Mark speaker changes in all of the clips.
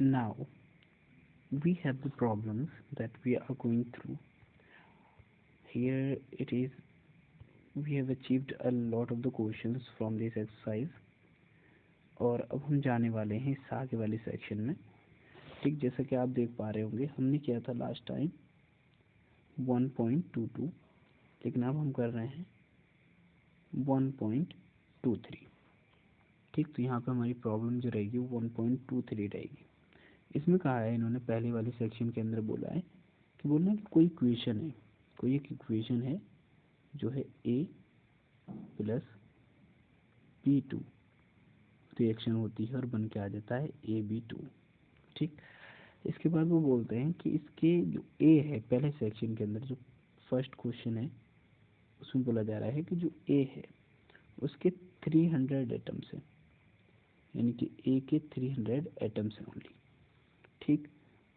Speaker 1: Now we have the problems that we are going through. Here it is, we have achieved a lot of the questions from this exercise, और अब हम जाने वाले हैं इस आगे वाले सेक्शन में। ठीक, जैसा कि आप देख पा रहे होंगे हमने किया था लास्ट टाइम 1.22, लेकिन अब हम कर रहे हैं 1.23। ठीक, तो यहाँ पे हमारी प्रॉब्लम जो रहेगी वो 1.23 रहेगी। इसमें कहा है, इन्होंने पहले वाले सेक्शन के अंदर बोला है कि कोई इक्वेशन है, कोई एक इक्वेशन है जो है a प्लस b2 रिएक्शन होती है और बन के आ जाता है AB2। ठीक, इसके बाद वो बोलते हैं कि इसके जो a है, पहले सेक्शन के अंदर जो फर्स्ट क्वेश्चन है उसमें बोला जा रहा है कि जो a है उसके 300 एटम्स हैं, यानी कि a के 300 एटम्स हैं ओनली। ठीक,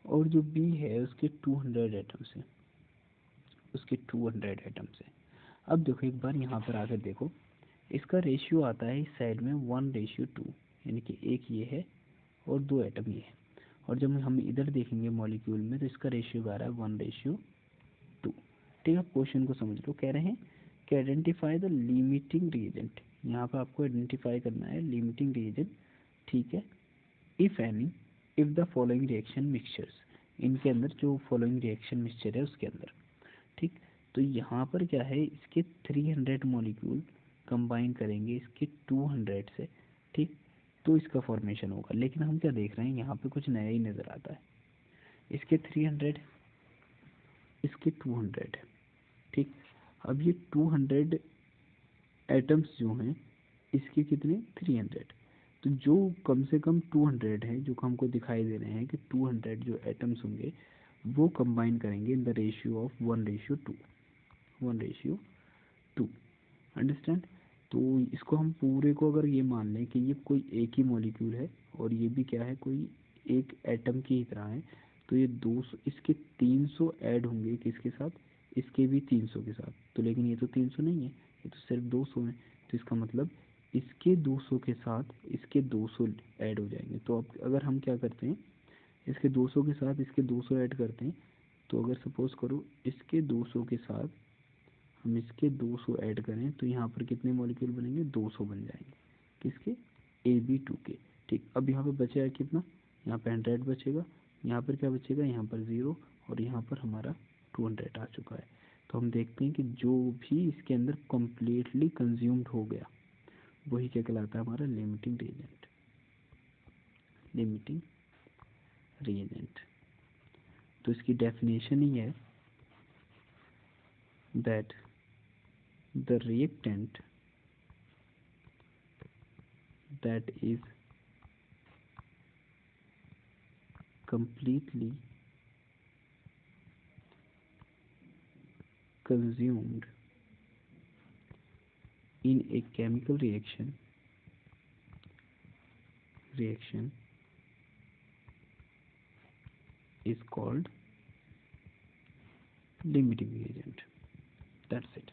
Speaker 1: और जो b है उसके 200 एटम्स हैं, उसके 200 एटम्स हैं। अब देखो एक बार यहाँ पर आकर देखो, इसका रेशियो आता है इस साइड में 1:2, यानी कि एक ये है और 2 एटम ये है। और जब हम इधर देखेंगे मॉलिक्यूल में तो इसका रेशियो आ रहा है 1:2। ठीक है, क्वेश्चन को समझ लो। कह रहे हैं कि आइडेंटिफाई द लिमिटिंग रिएजेंट। यहाँ पर आपको आइडेंटिफाई करना है लिमिटिंग रिएजेंट। ठीक है, if any, if the following reaction mixtures, इनके अंदर जो फॉलोइंग रिएक्शन मिक्सचर है उसके अंदर। ठीक, तो यहाँ पर क्या है, इसके 300 मॉलिक्यूल कंबाइन करेंगे इसके 200 से। ठीक, तो इसका फॉर्मेशन होगा। लेकिन हम क्या देख रहे हैं, यहाँ पे कुछ नया ही नज़र आता है। इसके 300, इसके 200। ठीक, अब ये 200 एटम्स जो हैं इसके कितने 300, तो जो कम से कम 200 है जो हमको दिखाई दे रहे हैं कि 200 जो एटम्स होंगे वो कंबाइन करेंगे in the ratio of 1:2, 1:2। Understand? तो इसको हम पूरे को अगर ये मान लें कि ये कोई एक ही मॉलिक्यूल है और ये भी क्या है, कोई एक एटम की ही तरह है, तो ये 200, इसके 300 ऐड होंगे किसके साथ, इसके भी 300 के साथ। तो लेकिन ये तो 300 नहीं है, ये तो सिर्फ 200 है। तो इसका मतलब इसके 200 के साथ इसके 200 ऐड हो जाएंगे। तो अब अगर हम क्या करते हैं, इसके 200 के साथ इसके 200 ऐड करते हैं, तो अगर सपोज करो इसके 200 के साथ हम इसके 200 ऐड करें तो यहाँ पर कितने मॉलिक्यूल बनेंगे, 200 बन जाएंगे किसके, AB2 के। ठीक, अब यहाँ पर बचेगा कितना, यहाँ पर 100 बचेगा, यहाँ पर क्या बचेगा, यहाँ पर 0, और यहाँ पर हमारा 200 आ चुका है। तो हम देखते हैं कि जो भी इसके अंदर कम्प्लीटली कंज्यूम्ड हो गया वही क्या कहलाता है, हमारा लिमिटिंग रिएजेंट। लिमिटिंग रिएजेंट, तो इसकी डेफिनेशन ही है that the reactant that is completely consumed in a chemical reaction is called limiting reagent. That's it.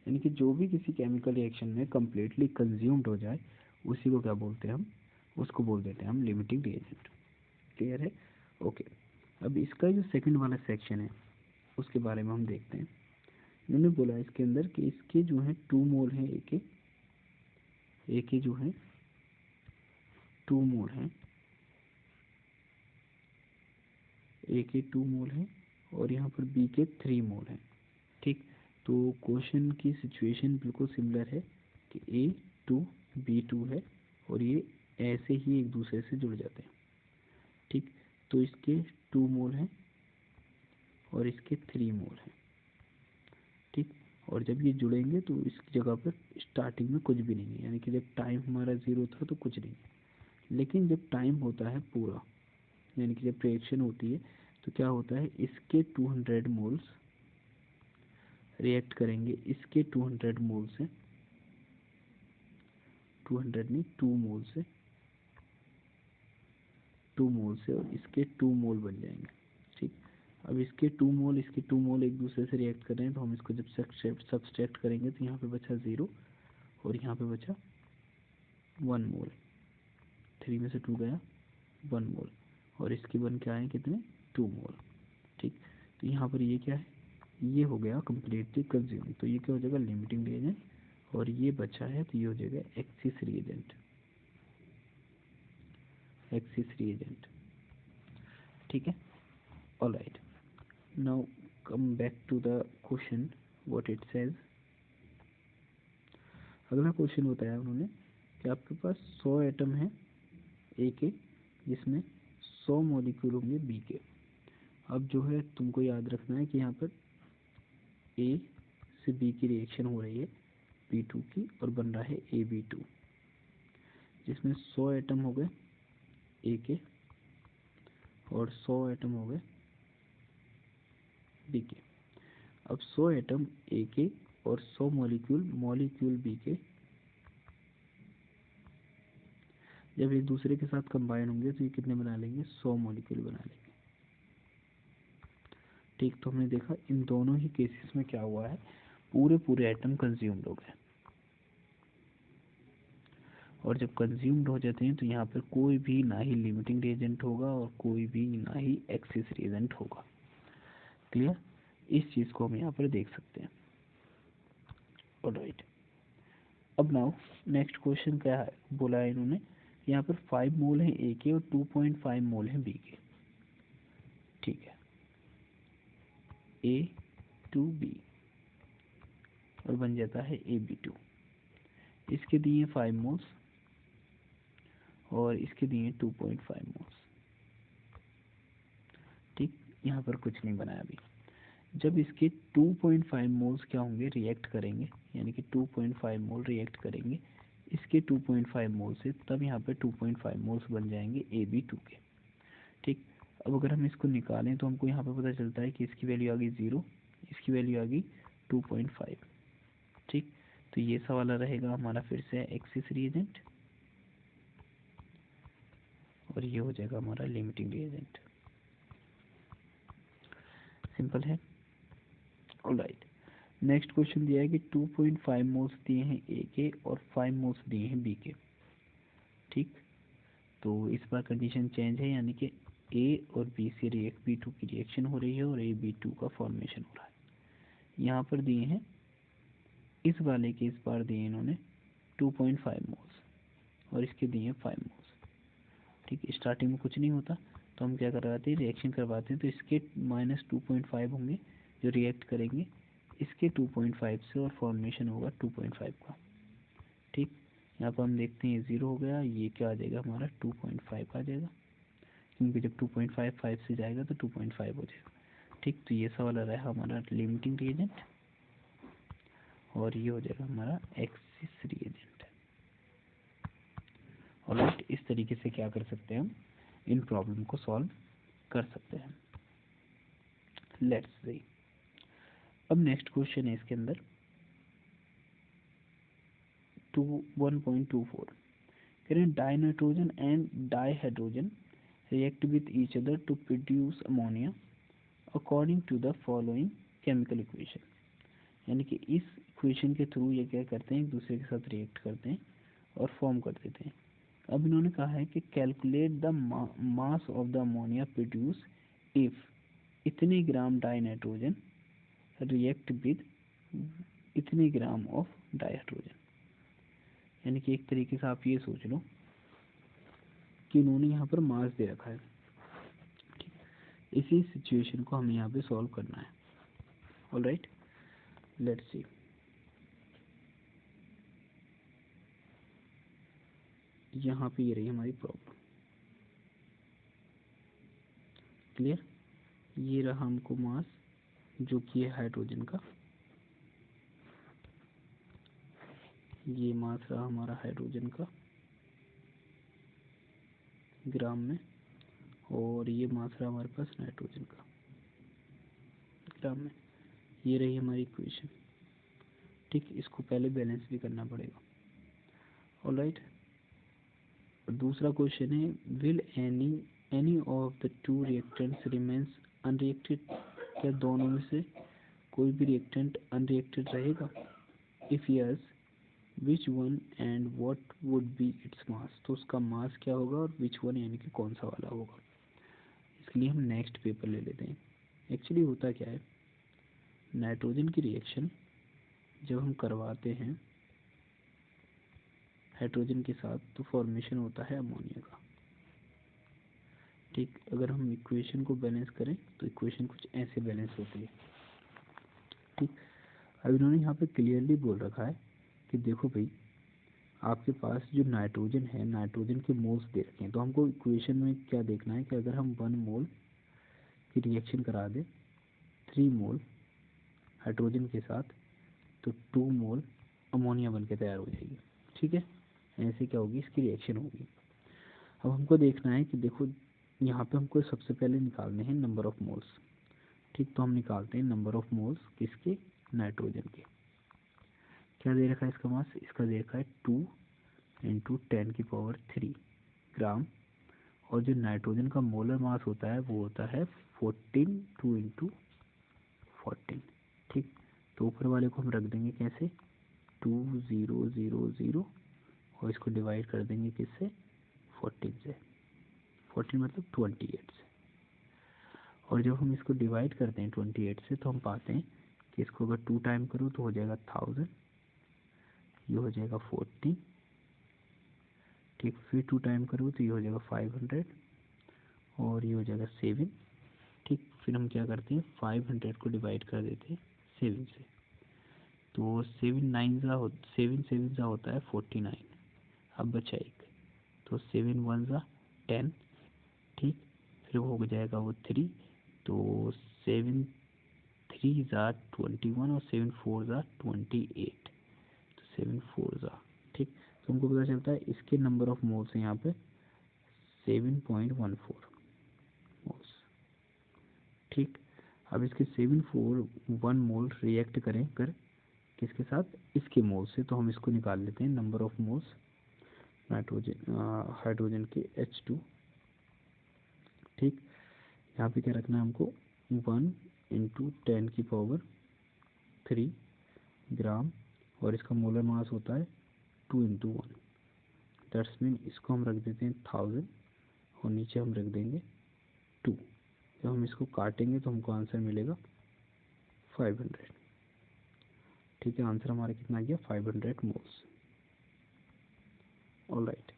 Speaker 1: यानी कि जो भी किसी केमिकल रिएक्शन में कम्प्लीटली कंज्यूम्ड हो जाए उसी को क्या बोलते हैं हम, उसको बोल देते हैं हम लिमिटिंग रिएजेंट। क्लियर है? ओके, अब इसका जो सेकंड वाला सेक्शन है उसके बारे में हम देखते हैं। इन्होंने बोला इसके अंदर कि इसके जो है 2 मोल हैं, एक जो है 2 मोल हैं, ए के 2 मोल हैं और यहाँ पर बी के 3 मोल हैं। ठीक, तो क्वेश्चन की सिचुएशन बिल्कुल सिमिलर है कि A2 B2 है और ये ऐसे ही एक दूसरे से जुड़ जाते हैं। ठीक, तो इसके 2 मोल हैं और इसके 3 मोल हैं। ठीक, और जब ये जुड़ेंगे तो इस जगह पर स्टार्टिंग में कुछ भी नहीं है, यानी कि जब टाइम हमारा 0 था तो कुछ नहीं है। लेकिन जब टाइम होता है पूरा, यानी कि जब रिएक्शन होती है तो क्या होता है, इसके 200 मोल्स रिएक्ट करेंगे इसके 200 मोल से, 200 नहीं 2 मोल से, 2 मोल से, और इसके 2 मोल बन जाएंगे। ठीक, अब इसके 2 मोल इसके 2 मोल एक दूसरे से रिएक्ट कर रहे हैं तो हम इसको जब सब्सट्रैक्ट करेंगे तो यहाँ पे बचा 0 और यहाँ पे बचा 1 मोल। 3 में से 2 गया, 1 मोल, और इसके बन के आए कितने 2 मोल। ठीक, तो यहाँ पर ये क्या है, ये हो गया कम्प्लीटली कंज्यूम, तो ये क्या हो जाएगा लिमिटिंग रिएजेंट, और ये बचा है तो ये हो जाएगा एक्सिस रिएजेंट, एक्सिस रिएजेंट। ठीक है, alright, now come back to the question what it says. अगला क्वेश्चन बताया उन्होंने कि आपके पास 100 एटम है ए के, जिसमें 100 मॉलिक्यूल होंगे बी के। अब जो है तुमको याद रखना है कि यहाँ पर ए से बी की रिएक्शन हो रही है P2 की, और बन रहा है AB2, जिसमें 100 एटम हो गए ए के और 100 एटम हो गए बी के। अब 100 एटम ए के और 100 मॉलिक्यूल बी के जब एक दूसरे के साथ कंबाइन होंगे तो ये कितने बना लेंगे, 100 मॉलिक्यूल बना लेंगे। ठीक, तो हमने देखा इन दोनों ही केसेस में क्या हुआ है, पूरे एटम कंज्यूम्ड हो गए, और जब कंज्यूम्ड हो जाते हैं तो यहाँ पर कोई भी ना ही लिमिटिंग रिएजेंट होगा और कोई भी ना ही एक्सिस रिएजेंट होगा। क्लियर, इस चीज़ को हम यहाँ पर देख सकते हैं। ऑलराइट, अब नाउ नेक्स्ट क्वेश्चन क्या है, बोला है इन्होंने यहाँ पर 5 मोल है ए के और 2.5 मोल है बी के। ठीक है, ए टू बी और बन जाता है AB2। इसके दिए 5 मोल्स और इसके दिए 2.5 मोल्स। ठीक, यहाँ पर कुछ नहीं बनाया अभी। जब इसके 2.5 मोल्स क्या होंगे, रिएक्ट करेंगे, यानी कि 2.5 मोल रिएक्ट करेंगे इसके 2.5 मोल से, तब यहाँ पे 2.5 मोल्स बन जाएंगे AB2 के। ठीक, अब अगर हम इसको निकालें तो हमको यहाँ पे पता चलता है कि इसकी वैल्यू आ गई 0, इसकी वैल्यू आ गई 2.5। ठीक, तो ये सवाल रहेगा हमारा फिर से एक्सिस रिएजेंट, और ये हो जाएगा हमारा लिमिटिंग रिएजेंट। सिंपल है। ऑलराइट, नेक्स्ट क्वेश्चन दिया है कि 2.5 मोल्स दिए हैं ए के और 5 मोल्स दिए हैं बी के। ठीक, तो इस बार कंडीशन चेंज है, यानी कि ए और बी से B2 की रिएक्शन हो रही है और AB2 का फॉर्मेशन हो रहा है। यहाँ पर दिए हैं इस वाले के, इस बार दिए इन्होंने 2.5 मोल्स और इसके दिए 5 मोल्स। ठीक, स्टार्टिंग में कुछ नहीं होता तो हम क्या करवाते हैं, रिएक्शन करवाते हैं, तो इसके -2.5 होंगे जो रिएक्ट करेंगे इसके 2.5 से और फॉर्मेशन होगा 2.5 का। ठीक, यहाँ पर हम देखते हैं 0 हो गया, ये क्या आ जाएगा हमारा 2.5 आ जाएगा, क्योंकि जब 2.5 5 से जाएगा तो 2.5 हो जाएगा। ठीक, तो ये सवाल आ रहा है हमारा लिमिटिंग रिएजेंट, और ये हो जाएगा हमारा एक्सिस रिएजेंट। ऑलराइट, इस तरीके से क्या कर सकते हैं, हम इन प्रॉब्लम को सॉल्व कर सकते हैं। लेट्स सी, अब नेक्स्ट क्वेश्चन है इसके अंदर 1.24, करें dinitrogen and dihydrogen react with each other to produce ammonia according to the following chemical equation। यानी कि इस इक्वेशन के थ्रू ये क्या करते हैं, एक दूसरे के साथ रिएक्ट करते हैं और फॉर्म कर देते हैं। अब इन्होंने कहा है कि calculate the mass of the ammonia produce if इतने ग्राम डाइनाइट्रोजन रिएक्ट विद इतने ग्राम ऑफ डाइहाइड्रोजन। यानी कि एक तरीके से आप ये सोच लो कि उन्होंने यहाँ पर मास दे रखा है। ठीक, इसी सिचुएशन को हमें यहाँ पे सॉल्व करना है। ऑलराइट, लेट्स सी, यहाँ पे ये रही हमारी प्रॉब्लम। क्लियर, ये रहा हमको मास जो कि है हाइड्रोजन का, ये मास रहा हमारा हाइड्रोजन का ग्राम में, और ये मास रहा हमारे पास नाइट्रोजन का ग्राम में। ये रही हमारी इक्वेशन। ठीक, इसको पहले बैलेंस भी करना पड़ेगा। ऑलराइट, दूसरा क्वेश्चन है will any of the two reactants remains unreacted. क्या दोनों में से कोई भी रिएक्टेंट अनरिएक्टेड रहेगा? If yes which one and what would be its mass. तो उसका मास क्या होगा और विच वन यानी कि कौन सा वाला होगा। इसके लिए हम नेक्स्ट पेपर ले लेते हैं। एक्चुअली होता क्या है, नाइट्रोजन की रिएक्शन जब हम करवाते हैं हाइड्रोजन के साथ तो फॉर्मेशन होता है अमोनिया का। ठीक, अगर हम इक्वेशन को बैलेंस करें तो इक्वेशन कुछ ऐसे बैलेंस होती है। ठीक, अब इन्होंने यहाँ पे क्लियरली बोल रखा है कि देखो भाई, आपके पास जो नाइट्रोजन है, नाइट्रोजन के मोल्स दे रखे हैं, तो हमको इक्वेशन में क्या देखना है कि अगर हम 1 मोल की रिएक्शन करा दें 3 मोल हाइड्रोजन के साथ तो 2 मोल अमोनिया बन के तैयार हो जाएगी। ठीक है, ऐसे क्या होगी, इसकी रिएक्शन होगी। अब हमको देखना है कि देखो यहाँ पे हमको सबसे पहले निकालने हैं नंबर ऑफ मोल्स। ठीक, तो हम निकालते हैं नंबर ऑफ मोल्स किसके, नाइट्रोजन के। क्या दे रखा है इसका मास, इसका दे रखा है 2 × 10⁻³ ग्राम, और जो नाइट्रोजन का मोलर मास होता है वो होता है 14, 2 × 14। ठीक, तो ऊपर वाले को हम रख देंगे कैसे, 2 0 0 0 और इसको डिवाइड कर देंगे किससे, 14 से। 14 मतलब 28 से। और जब हम इसको डिवाइड करते हैं 28 से तो हम पाते हैं कि इसको अगर 2 टाइम करूँ तो हो जाएगा 1000, ये हो जाएगा 40। ठीक, फिर 2 टाइम करूँ तो ये हो जाएगा 500 और ये हो जाएगा 7। ठीक, फिर हम क्या करते हैं 500 को डिवाइड कर देते हैं 7 से, तो 7 7 ज़ा होता है 49। अब बचा एक, तो 7 1 ज़ा 10। ठीक, फिर वो हो जाएगा वो 3, तो 7 3 ज़ा 21 और 7 4 ज़ा 28, तो 7 4 ज़ा। ठीक, तो हमको पता चलता है इसके नंबर ऑफ मोल्स हैं यहाँ पे 7.14 मोल्स। ठीक, अब इसके 741 मोल रिएक्ट करें कर किसके साथ, इसके मोल से, तो हम इसको निकाल लेते हैं number of moles nitrogen hydrogen के H2। ठीक, यहाँ पे क्या रखना है हमको, 1 × 10⁻³ ग्राम, और इसका मोलर मास होता है 2 × 1। दैट्स मीन इसको हम रख देते हैं 1000 और नीचे हम रख देंगे 2। जब हम इसको काटेंगे तो हमको आंसर मिलेगा 500। ठीक है, आंसर हमारा कितना गया, 500 मोल्स। ऑलराइट,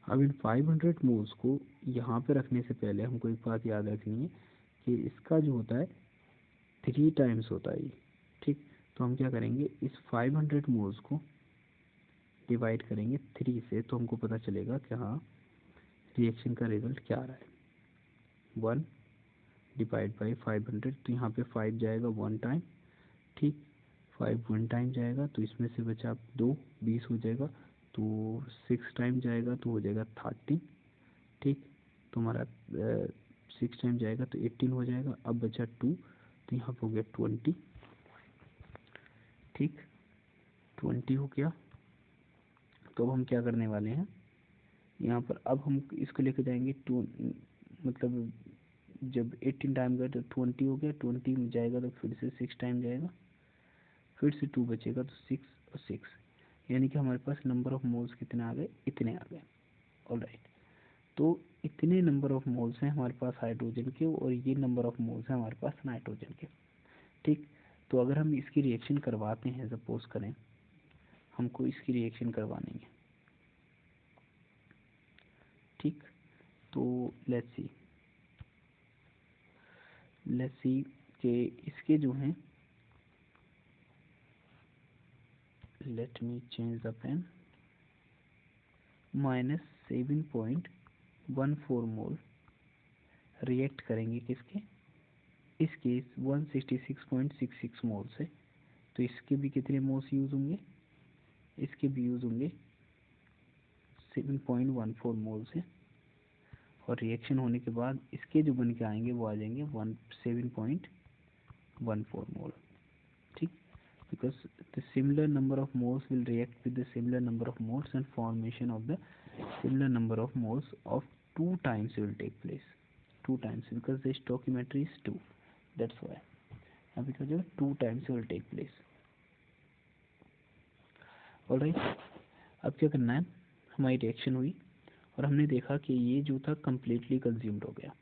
Speaker 1: अब इन 500 मोल्स को यहाँ पे रखने से पहले हमको एक बात याद रखनी है कि इसका जो होता है 3 टाइम्स होता है ये। ठीक, तो हम क्या करेंगे, इस 500 मोल्स को डिवाइड करेंगे 3 से, तो हमको पता चलेगा कि हाँ रिएक्शन का रिजल्ट क्या आ रहा है। 1 डिवाइड बाई 500, तो यहाँ पे 5 जाएगा 1 टाइम। ठीक, 5 1 टाइम जाएगा तो इसमें से बचा 2, 20 हो जाएगा, तो 6 टाइम जाएगा तो हो जाएगा 13। ठीक, तो हमारा 6 टाइम जाएगा तो 18 हो जाएगा। अब बचा 2, तो यहाँ पे हो गया 20। ठीक, 20 हो गया। तो अब हम क्या करने वाले हैं यहाँ पर, अब हम इसको लेकर जाएंगे 2, मतलब जब 18 टाइम गया तो 20 हो गया, 20 में जाएगा तो फिर से 6 टाइम जाएगा, फिर से 2 बचेगा तो 6 और 6, यानी कि हमारे पास नंबर ऑफ मोल्स कितने आ गए, इतने आ गए। ऑलराइट, तो इतने नंबर ऑफ मोल्स हैं हमारे पास हाइड्रोजन के और ये नंबर ऑफ मोल्स हैं हमारे पास नाइट्रोजन के। ठीक, तो अगर हम इसकी रिएक्शन करवाते हैं, सपोज करें हमको इसकी रिएक्शन करवानी है। ठीक, तो लेट्स सी कि इसके जो हैं, let me change the pen, -7.14 mole react करेंगे किसके, इसके 166.66 मोल से, तो इसके भी कितने मोल्स यूज़ होंगे, इसके भी यूज़ होंगे 7.14 मोल से, और रिएक्शन होने के बाद इसके जो बन के आएंगे वो आ जाएंगे 7.14 मोल। ठीक, because the similar number of moles will react with the similar number of moles and formation of the similar number of moles of 2 times will take place, 2 times, because the stoichiometry is 2, that's why, and because 2 times will take place. Alright, अब क्या करना है, हमारी reaction हुई और हमने देखा कि ये जो था कम्प्लीटली कंज्यूम्ड हो गया।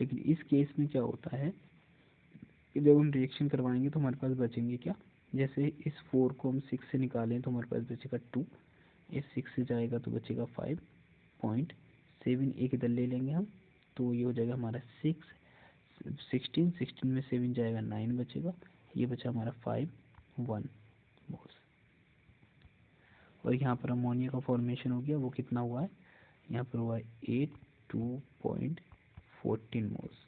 Speaker 1: लेकिन इस केस में क्या होता है कि जब हम रिएक्शन करवाएंगे तो हमारे पास बचेंगे क्या, जैसे इस 4 को हम 6 से निकालें तो हमारे पास बचेगा 2, इस 6 से जाएगा तो बचेगा 5.7, एक इधर ले लेंगे हम तो ये हो जाएगा हमारा 16 में 7 जाएगा 9 बचेगा, ये बचा हमारा 5 1 मोल्स। और यहाँ पर अमोनिया का फॉर्मेशन हो गया, वो कितना हुआ है, यहाँ पर हुआ है 82.14 मोल्स,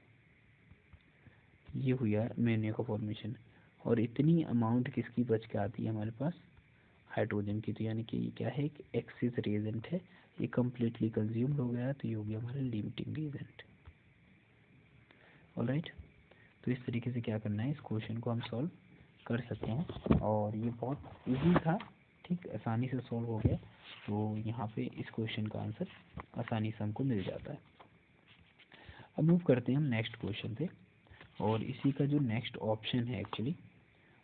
Speaker 1: ये हुआ है अमोनिया का फॉर्मेशन। और इतनी अमाउंट किसकी बच के आती है हमारे पास, हाइड्रोजन की। तो यानी कि ये क्या है, एक एक्सिस रिएजेंट है, ये कम्प्लीटली कंज्यूम्ड हो गया, तो ये हो गया हमारा लिमिटिंग रिएजेंट। ऑलराइट, तो इस तरीके से क्या करना है, इस क्वेश्चन को हम सॉल्व कर सकते हैं, और ये बहुत इजी था, ठीक, आसानी से सॉल्व हो गया। तो यहाँ पे इस क्वेश्चन का आंसर आसानी से हमको मिल जाता है। अब मूव करते हैं हम नेक्स्ट क्वेश्चन पे, और इसी का जो नेक्स्ट ऑप्शन है एक्चुअली,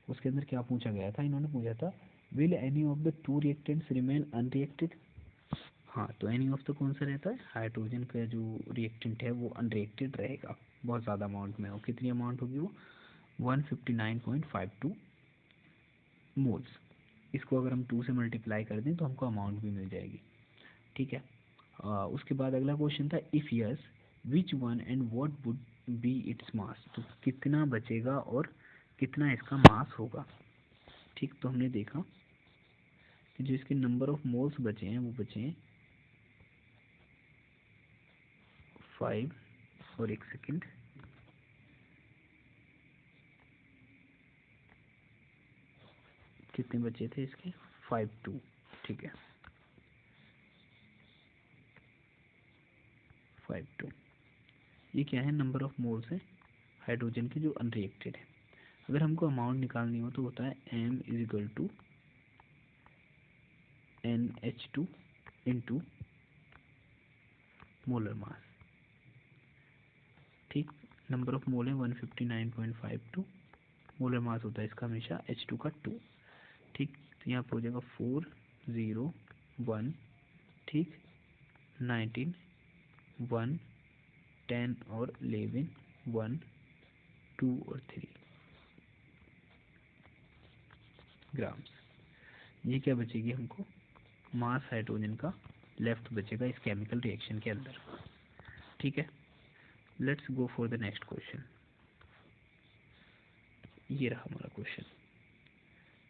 Speaker 1: उसके अंदर क्या पूछा गया था, इन्होंने पूछा था will any of the two reactants remain unreacted. हाँ, तो एनी ऑफ द कौन सा रहता है, हाइड्रोजन का जो रिएक्टेंट है वो अनरिएक्टेड रहेगा, बहुत ज़्यादा अमाउंट में हो, कितनी अमाउंट होगी वो 159.52 मोल्स। इसको अगर हम 2 से मल्टीप्लाई कर दें तो हमको अमाउंट भी मिल जाएगी, ठीक है। उसके बाद अगला क्वेश्चन था if yes which one and what would be its mass, तो कितना बचेगा और कितना इसका मास होगा, ठीक। तो हमने देखा कि जो इसके नंबर ऑफ मोल्स बचे हैं वो बचे हैं 5, और एक सेकेंड, कितने बचे थे इसके 52, ठीक है 52, ये क्या है, नंबर ऑफ मोल्स है हाइड्रोजन के जो अनरिएक्टेड है। अगर हमको अमाउंट निकालनी हो तो होता है m is equal to NH2 into molar mass, ठीक। नंबर ऑफ मोल है 159.52, मोलर मास होता है इसका हमेशा H2 का 2, ठीक। तो यहाँ पर हो जाएगा 401, ठीक, 19 1 10 और 11 1 2 और 3 ग्राम्स। ये क्या बचेगी हमको, मास हाइड्रोजन का लेफ्ट बचेगा इस केमिकल रिएक्शन के अंदर, ठीक है। Let's go for the next question. ये रहा हमारा क्वेश्चन,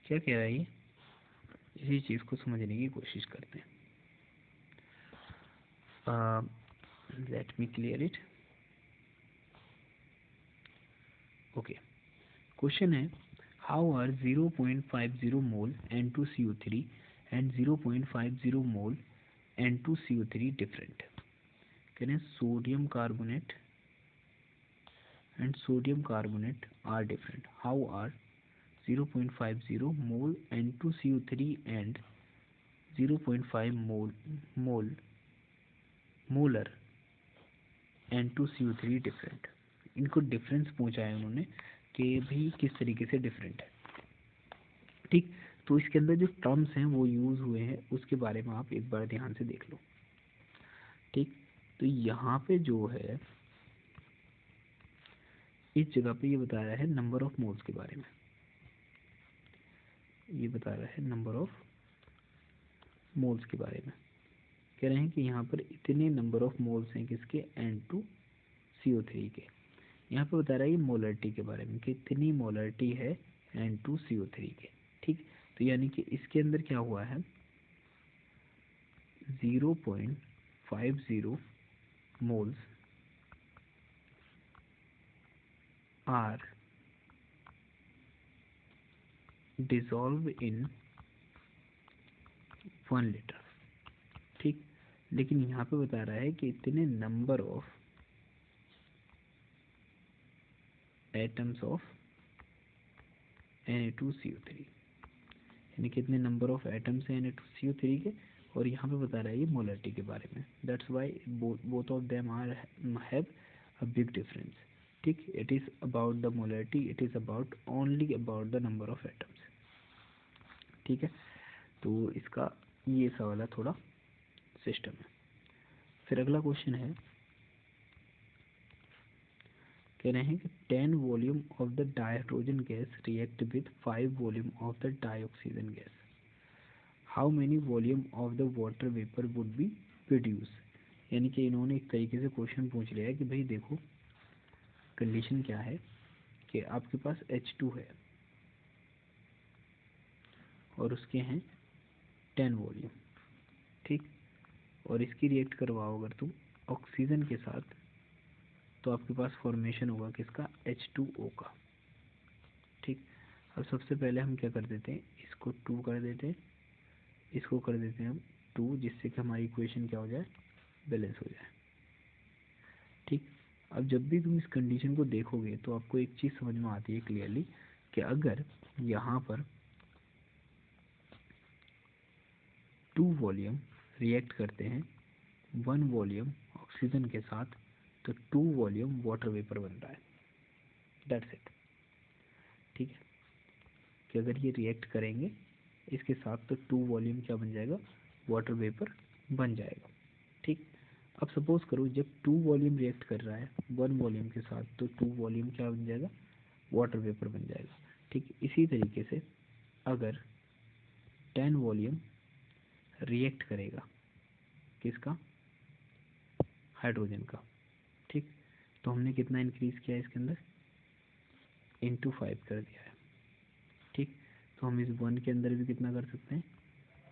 Speaker 1: क्या कह रहा है ये, इसी चीज़ को समझने की कोशिश करते हैं। Let me clear it. Okay, question है हाउ आर 0.50 मोल N2CO3 एंड 0.50 मोल N2CO3 डिफरेंट। कह रहे हैं sodium carbonate and sodium carbonate are different. How are 0.50 mole N2CO3 and 0.5 molar N2CO3 different. इनको डिफरेंस पूछा है उन्होंने कि भी किस तरीके से डिफरेंट है, ठीक। तो इसके अंदर जो टर्म्स हैं वो यूज़ हुए हैं उसके बारे में आप एक बार ध्यान से देख लो, ठीक। तो यहाँ पे जो है इस जगह पे ये बता रहा है नंबर ऑफ मोल्स के बारे में, ये बता रहा है नंबर ऑफ मोल्स के बारे में, कह रहे हैं कि यहाँ पर इतने नंबर ऑफ मोल्स हैं किसके N2CO3 के। यहाँ पर बता रहा है ये मोलरिटी के बारे में, कितनी मोलरिटी है N2CO3 के, ठीक। तो यानी कि इसके अंदर क्या हुआ है 0.50 moles are dissolve in 1 litre, ठीक। लेकिन यहाँ पे बता रहा है कि इतने number of atoms of Na2CO3, यानी कितने नंबर ऑफ एटम्स हैं Na2CO3 के, और यहाँ पे बता रहा है ये मोलरिटी के बारे में। That's why both of them are have a big difference, ठीक। It is about the molarity, it is about only about the number of atoms, ठीक है। तो इसका ये सवाल है थोड़ा सिस्टम है। फिर अगला क्वेश्चन है कह रहे हैं कि 10 volume of the dihydrogen gas react with 5 volume of the dioxygen gas, how many volume of the water vapour would be produce. यानी कि इन्होंने एक तरीके से क्वेश्चन पूछ लिया है कि भाई देखो कंडीशन क्या है कि आपके पास H2 है और उसके हैं 10 वॉल्यूम, ठीक, और इसकी रिएक्ट करवाओ अगर तुम ऑक्सीजन के साथ तो आपके पास फॉर्मेशन होगा किसका, H2O का, ठीक। अब सबसे पहले हम क्या कर देते हैं, इसको 2 कर देते हैं, इसको कर देते हैं हम 2, जिससे कि हमारी इक्वेशन क्या हो जाए, बैलेंस हो जाए, ठीक। अब जब भी तुम इस कंडीशन को देखोगे तो आपको एक चीज़ समझ में आती है क्लियरली कि अगर यहाँ पर 2 वॉल्यूम रिएक्ट करते हैं 1 वॉल्यूम ऑक्सीजन के साथ, तो 2 वॉल्यूम वाटर वेपर बन रहा है, दैट्स इट, ठीक है। कि अगर ये रिएक्ट करेंगे इसके साथ तो 2 वॉल्यूम क्या बन जाएगा, वाटर वेपर बन जाएगा, ठीक। अब सपोज करो जब 2 वॉल्यूम रिएक्ट कर रहा है 1 वॉल्यूम के साथ, तो 2 वॉल्यूम क्या बन जाएगा, वाटर वेपर बन जाएगा, ठीक। इसी तरीके से अगर 10 वॉल्यूम रिएक्ट करेगा किसका, हाइड्रोजन का, ठीक, तो हमने कितना इंक्रीज किया इसके अंदर, इंटू 5 कर दिया है, ठीक। तो हम इस 1 के अंदर भी कितना कर सकते हैं,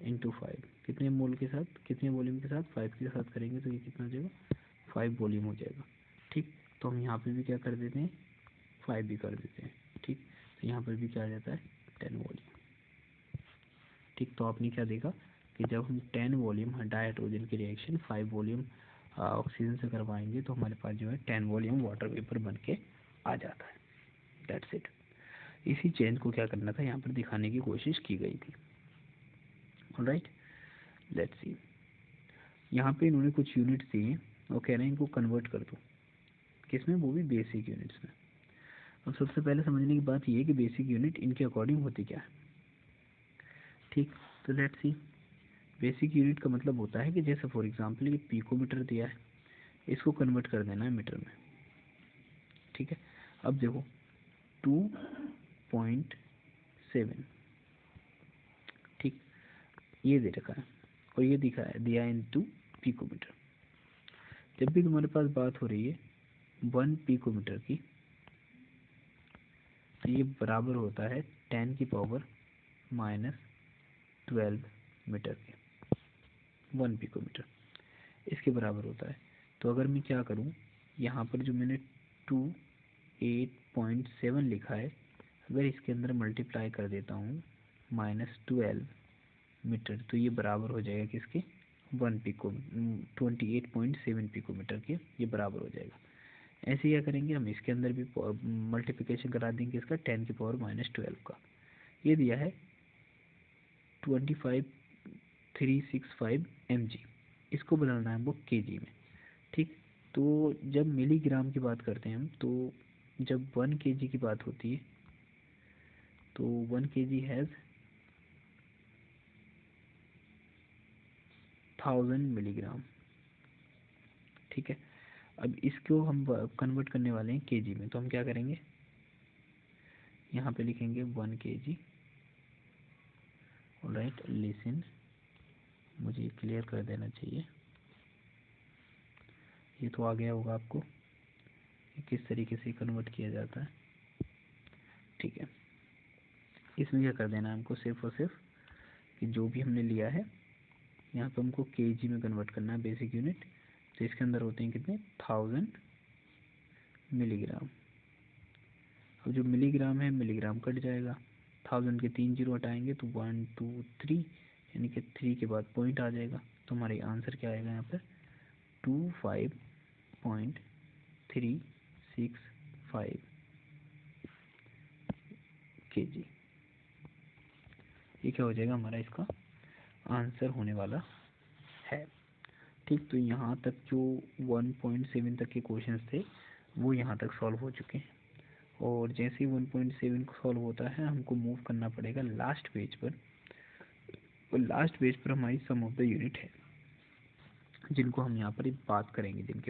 Speaker 1: इंटू 5, कितने मोल के साथ, कितने वॉल्यूम के साथ, 5 के साथ करेंगे तो ये कितना हो जाएगा, 5 वॉल्यूम हो जाएगा, ठीक। तो हम यहाँ पे भी क्या कर देते हैं, 5 भी कर देते हैं, ठीक। तो यहाँ पर भी क्या आ जाता है, 10 वॉल्यूम, ठीक। तो आपने क्या देखा कि जब हम 10 वॉल्यूम डाइहाइड्रोजन की रिएक्शन 5 वॉल्यूम ऑक्सीजन से करवाएंगे तो हमारे पास जो है 10 वॉल्यूम वाटर वेपर बन के आ जाता है, दैट्स इट। इसी चेंज को क्या करना था यहाँ पर दिखाने की कोशिश की गई थी, ऑलराइट। लेट्स सी, यहाँ पे इन्होंने कुछ यूनिट्स दिए और कह रहे हैं इनको कन्वर्ट कर दो, किसमें, वो भी बेसिक यूनिट्स में। अब सबसे पहले समझने की बात ये है कि बेसिक यूनिट इनके अकॉर्डिंग होती क्या है, ठीक। तो लेट्स सी, बेसिक यूनिट का मतलब होता है कि जैसे फॉर एग्जांपल ये पिकोमीटर दिया है, इसको कन्वर्ट कर देना है मीटर में, ठीक है। अब देखो 2.7, ठीक, ये दे रखा है और ये दिया है इनटू पिकोमीटर। जब भी तुम्हारे पास बात हो रही है 1 पिकोमीटर की, तो ये बराबर होता है 10 की पावर -12 मीटर के, 1 पिकोमीटर इसके बराबर होता है। तो अगर मैं क्या करूं, यहाँ पर जो मैंने 28.7 लिखा है, अगर इसके अंदर मल्टीप्लाई कर देता हूँ -12 मीटर, तो ये बराबर हो जाएगा किसके, 28.7 पिकोमीटर के, ये बराबर हो जाएगा। ऐसे क्या करेंगे हम, इसके अंदर भी मल्टीप्लिकेशन करा देंगे इसका 10 की पावर -12 का, ये दिया है 25365 mg, इसको बदलना है हमको kg में, ठीक। तो जब मिलीग्राम की बात करते हैं हम, तो जब 1 kg की बात होती है तो 1 kg हैज़ 1000 मिलीग्राम, ठीक है। अब इसको हम कन्वर्ट करने वाले हैं केजी में, तो हम क्या करेंगे, यहाँ पे लिखेंगे 1 kg, ऑलराइट। लिसन, मुझे क्लियर कर देना चाहिए, ये तो आ गया होगा आपको कि किस तरीके से कन्वर्ट किया जाता है, ठीक है। इसमें क्या कर देना है हमको, सिर्फ और सिर्फ कि जो भी हमने लिया है यहाँ पे हमको केजी में कन्वर्ट करना है बेसिक यूनिट, तो इसके अंदर होते हैं कितने, 1000 मिलीग्राम। अब जो मिलीग्राम है मिलीग्राम कट जाएगा, 1000 के 3 जीरो हटाएंगे तो 1 2 3, यानी कि 3 के बाद पॉइंट आ जाएगा, तो हमारा आंसर क्या आएगा यहाँ पर 25.365 kg, ये क्या हो जाएगा हमारा इसका आंसर होने वाला है, ठीक। तो यहाँ तक जो 1.7 तक के क्वेश्चंस थे वो यहाँ तक सॉल्व हो चुके हैं, और जैसे ही 1.7 सॉल्व होता है हमको मूव करना पड़ेगा लास्ट पेज पर, और लास्ट पेज पर हमारी सम ऑफ द यूनिट है जिनको हम यहाँ पर बात करेंगे, जिनके